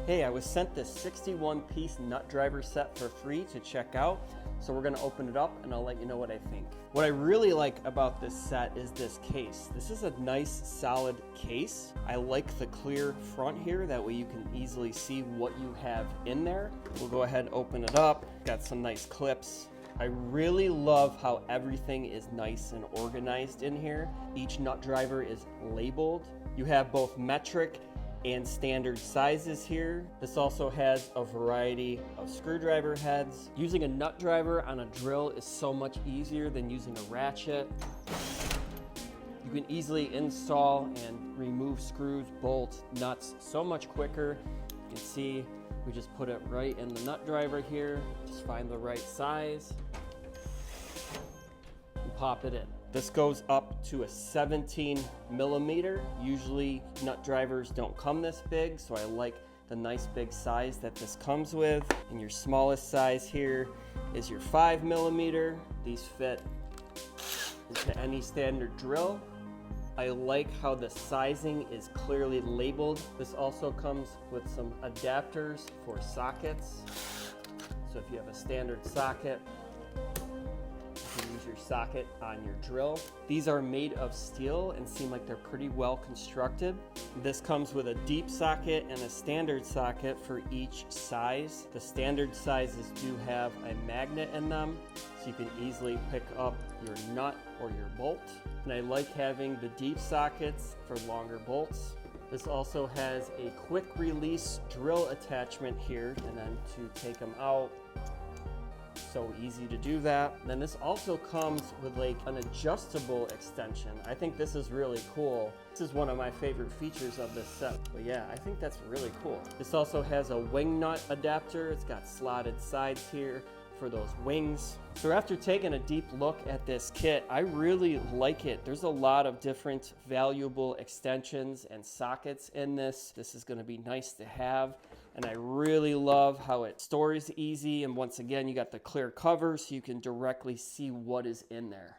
Hey, I was sent this 61-piece nut driver set for free to check out, so we're gonna open it up and I'll let you know what I think. What I really like about this set is this case. This is a nice, solid case. I like the clear front here, that way you can easily see what you have in there. We'll go ahead and open it up. Got some nice clips. I really love how everything is nice and organized in here. Each nut driver is labeled. You have both metric and standard sizes here. This also has a variety of screwdriver heads. Using a nut driver on a drill is so much easier than using a ratchet. You can easily install and remove screws, bolts, nuts so much quicker. You can see we just put it right in the nut driver here. Just find the right size and pop it in. This goes up to a 17 millimeter. Usually nut drivers don't come this big, so I like the nice big size that this comes with. And your smallest size here is your 5 millimeter. These fit into any standard drill. I like how the sizing is clearly labeled. This also comes with some adapters for sockets. So if you have a standard socket, use your socket on your drill. These are made of steel and seem like they're pretty well constructed. This comes with a deep socket and a standard socket for each size. The standard sizes do have a magnet in them, so you can easily pick up your nut or your bolt. And I like having the deep sockets for longer bolts. This also has a quick release drill attachment here, and then to take them out, so easy to do that. And then this also comes with like an adjustable extension. I think this is really cool. This is one of my favorite features of this set. But yeah, I think that's really cool. This also has a wing nut adapter. It's got slotted sides here for those wings. So after taking a deep look at this kit, I really like it. There's a lot of different valuable extensions and sockets in this. This is gonna be nice to have. And I really love how it stores easy. And once again, you got the clear cover so you can directly see what is in there.